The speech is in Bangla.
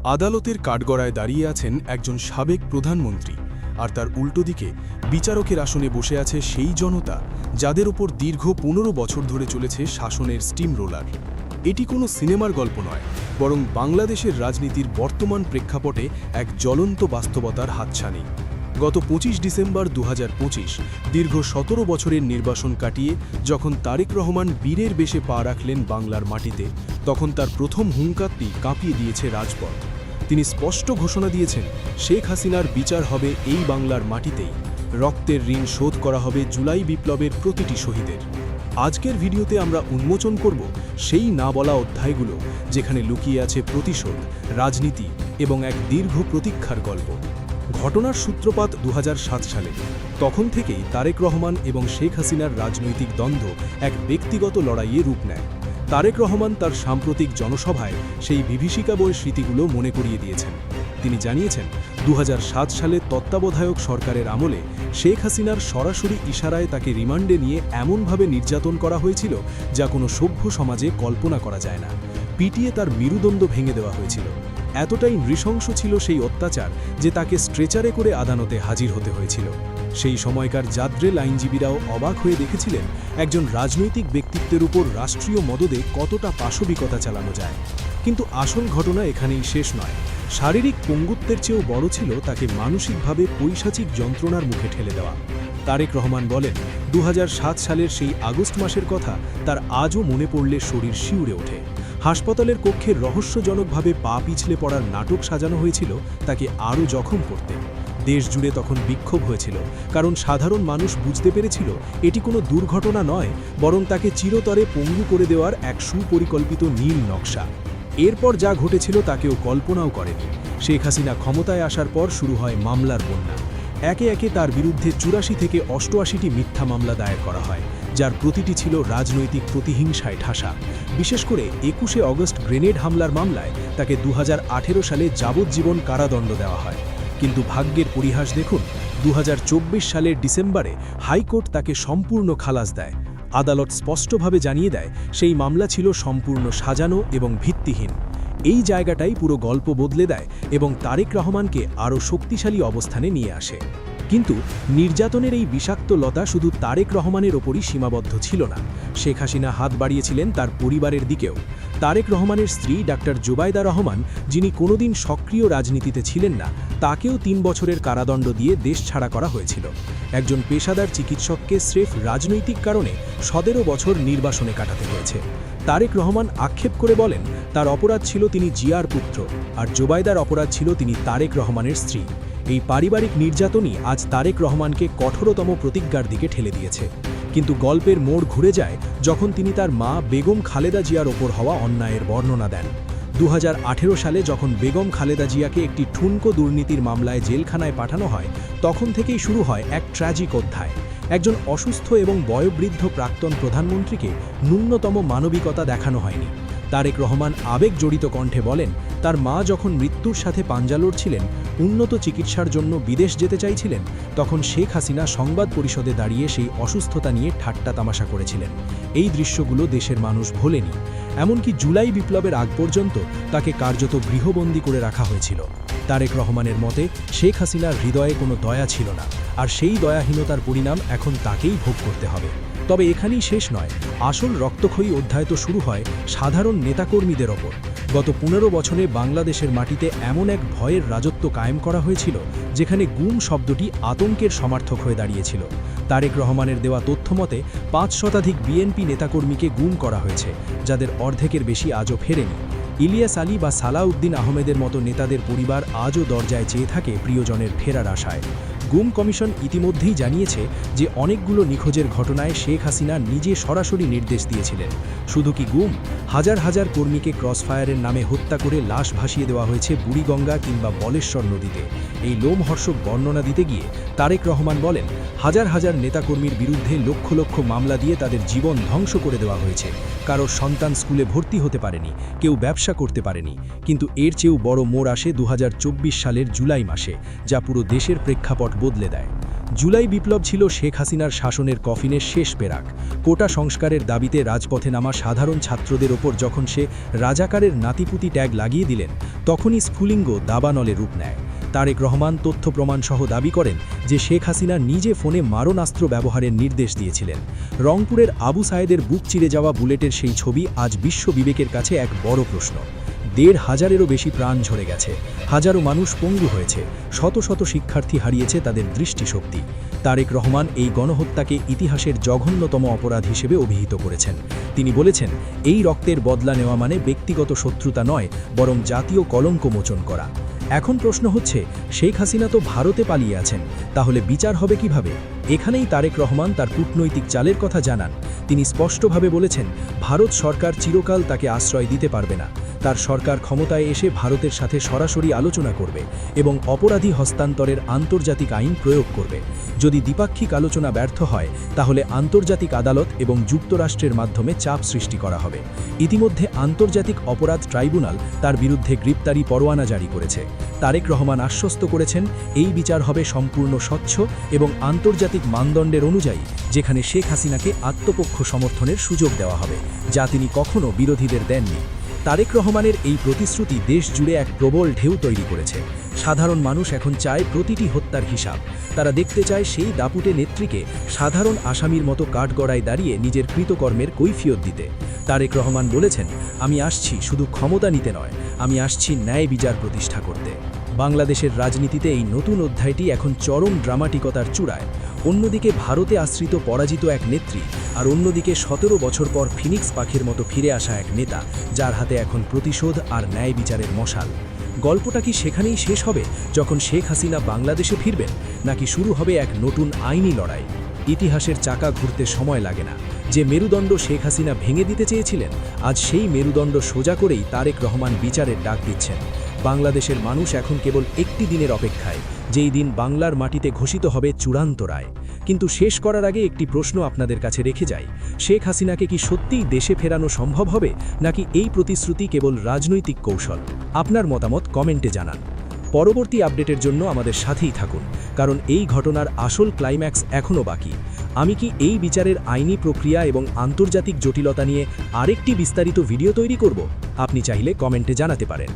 আদালতের কাঠগড়ায় দাঁড়িয়ে আছেন একজন সাবেক প্রধানমন্ত্রী, আর তার উল্টো দিকে বিচারকের আসনে বসে আছে সেই জনতা যাদের ওপর দীর্ঘ ১৫ বছর ধরে চলেছে শাসনের স্টিম রোলার। এটি কোনো সিনেমার গল্প নয়, বরং বাংলাদেশের রাজনীতির বর্তমান প্রেক্ষাপটে এক জ্বলন্ত বাস্তবতার হাতছানি। গত ২৫ ডিসেম্বর ২০২৫ দীর্ঘ ১৭ বছরের নির্বাসন কাটিয়ে যখন তারেক রহমান বীরের বেশে পা রাখলেন বাংলার মাটিতে, তখন তার প্রথম হুঙ্কারটি কাঁপিয়ে দিয়েছে রাজপথ। তিনি স্পষ্ট ঘোষণা দিয়েছেন, শেখ হাসিনার বিচার হবে এই বাংলার মাটিতেই, রক্তের ঋণ শোধ করা হবে জুলাই বিপ্লবের প্রতিটি শহীদের। আজকের ভিডিওতে আমরা উন্মোচন করব সেই না বলা অধ্যায়গুলো যেখানে লুকিয়ে আছে প্রতিশোধ, রাজনীতি এবং এক দীর্ঘ প্রতীক্ষার গল্প। ঘটনার সূত্রপাত ২০০৭ সালে। তখন থেকেই তারেক রহমান এবং শেখ হাসিনার রাজনৈতিক দ্বন্দ্ব এক ব্যক্তিগত লড়াইয়ে রূপ নেয়। তারেক রহমান তার সাম্প্রতিক জনসভায় সেই বিভীষিকাময় স্মৃতিগুলো মনে করিয়ে দিয়েছেন। তিনি জানিয়েছেন, ২০০৭ সালে তত্ত্বাবধায়ক সরকারের আমলে শেখ হাসিনার সরাসরি ইশারায় তাকে রিমান্ডে নিয়ে এমনভাবে নির্যাতন করা হয়েছিল যা কোনো সভ্য সমাজে কল্পনা করা যায় না। পিটিয়ে তার মেরুদণ্ড ভেঙে দেওয়া হয়েছিল। এতটাই নৃশংস ছিল সেই অত্যাচার যে তাকে স্ট্রেচারে করে আদালতে হাজির হতে হয়েছিল। সেই সময়কার জাদ্রেল আইনজীবীরাও অবাক হয়ে দেখেছিলেন একজন রাজনৈতিক ব্যক্তিত্বের উপর রাষ্ট্রীয় মদদে কতটা পাশবিকতা চালানো যায়। কিন্তু আসল ঘটনা এখানেই শেষ নয়। শারীরিক পঙ্গুত্বের চেয়েও বড় ছিল তাকে মানসিকভাবে পৈশাচিক যন্ত্রণার মুখে ঠেলে দেওয়া। তারেক রহমান বলেন, ২০০৭ সালের সেই আগস্ট মাসের কথা তার আজও মনে পড়লে শরীর শিউরে ওঠে। হাসপাতালের কক্ষে রহস্যজনকভাবে পা পিছলে পড়ার নাটক সাজানো হয়েছিল তাকে আরও জখম করতে। দেশ জুড়ে তখন বিক্ষোভ হয়েছিল, কারণ সাধারণ মানুষ বুঝতে পেরেছিল এটি কোনো দুর্ঘটনা নয়, বরং তাকে চিরতরে পঙ্গু করে দেওয়ার এক সুপরিকল্পিত নীল নকশা। এরপর যা ঘটেছিল তা কেউ কল্পনাও করেনি। শেখ হাসিনা ক্ষমতায় আসার পর শুরু হয় মামলার বন্যা। একে একে তার বিরুদ্ধে ৮৪ থেকে ৮৮টি মিথ্যা মামলা দায়ের করা হয়, যার প্রতিটি ছিল রাজনৈতিক প্রতিহিংসায় ঠাসা। বিশেষ করে ২১শে অগস্ট গ্রেনেড হামলার মামলায় তাকে ২০১৮ সালে যাবজ্জীবন কারাদণ্ড দেওয়া হয়। কিন্তু ভাগ্যের পরিহাস দেখুন, ২০২৪ সালের ডিসেম্বরে হাইকোর্ট তাকে সম্পূর্ণ খালাস দেয়। আদালত স্পষ্টভাবে জানিয়ে দেয় সেই মামলা ছিল সম্পূর্ণ সাজানো এবং ভিত্তিহীন। এই জায়গাটাই পুরো গল্প বদলে দেয় এবং তারেক রহমানকে আরও শক্তিশালী অবস্থানে নিয়ে আসে। কিন্তু নির্যাতনের এই বিষাক্ত লতা শুধু তারেক রহমানের ওপরই সীমাবদ্ধ ছিল না। শেখ হাসিনা হাত বাড়িয়েছিলেন তার পরিবারের দিকেও। তারেক রহমানের স্ত্রী ডাক্তার জুবাইদা রহমান, যিনি কোনোদিন সক্রিয় রাজনীতিতে ছিলেন না, তাকেও ৩ বছরের কারাদণ্ড দিয়ে দেশ ছাড়া করা হয়েছিল। একজন পেশাদার চিকিৎসককে স্রেফ রাজনৈতিক কারণে ১৭ বছর নির্বাসনে কাটাতে হয়েছে। তারেক রহমান আক্ষেপ করে বলেন, তার অপরাধ ছিল তিনি জিয়ার পুত্র, আর জুবাইদার অপরাধ ছিল তিনি তারেক রহমানের স্ত্রী। এই পারিবারিক নির্যাতনই আজ তারেক রহমানকে কঠোরতম প্রতিজ্ঞার দিকে ঠেলে দিয়েছে। কিন্তু গল্পের মোড় ঘুরে যায় যখন তিনি তার মা বেগম খালেদা জিয়ার ওপর হওয়া অন্যায়ের বর্ণনা দেন। ২০১৮ সালে যখন বেগম খালেদা জিয়াকে একটি ঠুনকো দুর্নীতির মামলায় জেলখানায় পাঠানো হয়, তখন থেকেই শুরু হয় এক ট্র্যাজিক অধ্যায়। একজন অসুস্থ এবং বয়োবৃদ্ধ প্রাক্তন প্রধানমন্ত্রীকে ন্যূনতম মানবিকতা দেখানো হয়নি। তারেক রহমান আবেগ জড়িত কণ্ঠে বলেন, তার মা যখন মৃত্যুর সাথে পাঞ্জা লড়ছিলেন, উন্নত চিকিৎসার জন্য বিদেশ যেতে চাইছিলেন, তখন শেখ হাসিনা সংবাদ পরিষদে দাঁড়িয়ে সেই অসুস্থতা নিয়ে ঠাট্টা তামাশা করেছিলেন। এই দৃশ্যগুলো দেশের মানুষ ভোলেনি। এমনকি জুলাই বিপ্লবের আগ পর্যন্ত তাকে কার্যত গৃহবন্দী করে রাখা হয়েছিল। তারেক রহমানের মতে, শেখ হাসিনার হৃদয়ে কোনো দয়া ছিল না, আর সেই দয়াহীনতার পরিণাম এখন তাকেই ভোগ করতে হবে। তবে এখানেই শেষ নয়। আসল রক্তক্ষয়ী অধ্যায় তো শুরু হয় সাধারণ নেতাকর্মীদের ওপর। গত ১৫ বছরে বাংলাদেশের মাটিতে এমন এক ভয়ের রাজত্ব কায়েম করা হয়েছিল যেখানে গুম শব্দটি আতঙ্কের সমার্থক হয়ে দাঁড়িয়েছিল। তারেক রহমানের দেওয়া তথ্যমতে ৫ শতাধিক বিএনপি নেতাকর্মীকে গুম করা হয়েছে, যাদের অর্ধেকের বেশি আজও ফেরেনি। ইলিয়াস আলী বা সালাউদ্দিন আহমেদের মতো নেতাদের পরিবার আজও দরজায় চেয়ে থাকে প্রিয়জনের ফেরার আশায়। গুম কমিশন ইতিমধ্যেই জানিয়েছে যে অনেকগুলো নিখোঁজের ঘটনায় শেখ হাসিনা নিজে সরাসরি নির্দেশ দিয়েছিলেন। শুধু কি গুম, হাজার হাজার কর্মীকে ক্রসফায়ারের নামে হত্যা করে লাশ ভাসিয়ে দেওয়া হয়েছে বুড়িগঙ্গা কিংবা বলেশ্বর নদীতে। এই লোমহর্ষক বর্ণনা দিতে গিয়ে তারেক রহমান বলেন, হাজার হাজার নেতাকর্মীর বিরুদ্ধে লক্ষ লক্ষ মামলা দিয়ে তাদের জীবন ধ্বংস করে দেওয়া হয়েছে। কারোর সন্তান স্কুলে ভর্তি হতে পারেনি, কেউ ব্যবসা করতে পারেনি। কিন্তু এর চেয়েও বড় মোড় আসে ২০২৪ সালের জুলাই মাসে, যা পুরো দেশের প্রেক্ষাপট বদলে দেয়। জুলাই বিপ্লব ছিল শেখ হাসিনার শাসনের কফিনের শেষ পেরাক। কোটা সংস্কারের দাবিতে রাজপথে নামা সাধারণ ছাত্রদের ওপর যখন সে রাজাকারের নাতিপুতি ট্যাগ লাগিয়ে দিলেন, তখনই স্ফুলিঙ্গ দাবানলে রূপ নেয়। তারেক রহমান তথ্য প্রমাণসহ দাবি করেন যে শেখ হাসিনা নিজে ফোনে মারণাস্ত্র ব্যবহারের নির্দেশ দিয়েছিলেন। রংপুরের আবু সায়েদের বুক চিরে যাওয়া বুলেটের সেই ছবি আজ বিশ্ব বিবেকের কাছে এক বড় প্রশ্ন। ১৫০০-এরও বেশি প্রাণ ঝরে গেছে, হাজারো মানুষ পঙ্গু হয়েছে, শত শত শিক্ষার্থী হারিয়েছে তাদের দৃষ্টিশক্তি। তারেক রহমান এই গণহত্যাকে ইতিহাসের জঘন্যতম অপরাধ হিসেবে অভিহিত করেছেন। তিনি বলেছেন, এই রক্তের বদলা নেওয়া মানে ব্যক্তিগত শত্রুতা নয়, বরং জাতীয় কলঙ্ক মোচন করা। এখন প্রশ্ন হচ্ছে, শেখ হাসিনা তো ভারতে পালিয়ে আছেন, তাহলে বিচার হবে কিভাবে? এখানেই তারেক রহমান তার কূটনৈতিক চালের কথা জানান। তিনি স্পষ্টভাবে বলেছেন, ভারত সরকার চিরকাল তাকে আশ্রয় দিতে পারবে না। তার সরকার ক্ষমতায় এসে ভারতের সাথে সরাসরি আলোচনা করবে এবং অপরাধী হস্তান্তরের আন্তর্জাতিক আইন প্রয়োগ করবে। যদি দ্বিপাক্ষিক আলোচনা ব্যর্থ হয়, তাহলে আন্তর্জাতিক আদালত এবং যুক্তরাষ্ট্রের মাধ্যমে চাপ সৃষ্টি করা হবে। ইতিমধ্যে আন্তর্জাতিক অপরাধ ট্রাইব্যুনাল তার বিরুদ্ধে গ্রেপ্তারি পরোয়ানা জারি করেছে। তারেক রহমান আশ্বস্ত করেছেন, এই বিচার হবে সম্পূর্ণ স্বচ্ছ এবং আন্তর্জাতিক মানদণ্ডের অনুযায়ী, যেখানে শেখ হাসিনাকে আত্মপক্ষ সমর্থনের সুযোগ দেওয়া হবে, যা তিনি কখনো বিরোধীদের দেননি। তারেক রহমানের এই প্রতিশ্রুতি দেশ জুড়ে এক প্রবল ঢেউ তৈরি করেছে। সাধারণ মানুষ এখন চায় প্রতিটি হত্যার হিসাব। তারা দেখতে চায় সেই দাপুটে নেত্রীকে সাধারণ আসামির মতো কাঠগড়ায় দাঁড়িয়ে নিজের কৃতকর্মের কৈফিয়ত দিতে। তারেক রহমান বলেছেন, আমি আসছি শুধু ক্ষমতা নিতে নয়, আমি আসছি ন্যায় বিচার প্রতিষ্ঠা করতে। বাংলাদেশের রাজনীতিতে এই নতুন অধ্যায়টি এখন চরম ড্রামাটিকতার চূড়ায়। অন্যদিকে ভারতে আশ্রিত পরাজিত এক নেত্রী, আর অন্যদিকে ১৭ বছর পর ফিনিক্স পাখির মতো ফিরে আসা এক নেতা, যার হাতে এখন প্রতিশোধ আর ন্যায় বিচারের মশাল। গল্পটা কি সেখানেই শেষ হবে, যখন শেখ হাসিনা বাংলাদেশে ফিরবেন, নাকি শুরু হবে এক নতুন আইনি লড়াই? ইতিহাসের চাকা ঘুরতে সময় লাগে না। যে মেরুদণ্ড শেখ হাসিনা ভেঙে দিতে চেয়েছিলেন, আজ সেই মেরুদণ্ড সোজা করেই তারেক রহমান বিচারের ডাক দিচ্ছেন। বাংলাদেশের মানুষ এখন কেবল একটি দিনের অপেক্ষায়, যেই দিন বাংলার মাটিতে ঘোষিত হবে চূড়ান্ত রায়। কিন্তু শেষ করার আগে একটি প্রশ্ন আপনাদের কাছে রেখে যাই, শেখ হাসিনাকে কি সত্যিই দেশে ফেরানো সম্ভব হবে, নাকি এই প্রতিশ্রুতি কেবল রাজনৈতিক কৌশল? আপনার মতামত কমেন্টে জানান। পরবর্তী আপডেটের জন্য আমাদের সাথেই থাকুন, কারণ এই ঘটনার আসল ক্লাইম্যাক্স এখনও বাকি। আমি কি এই বিচারের আইনি প্রক্রিয়া এবং আন্তর্জাতিক জটিলতা নিয়ে আরেকটি বিস্তারিত ভিডিও তৈরি করব? আপনি চাইলে কমেন্টে জানাতে পারেন।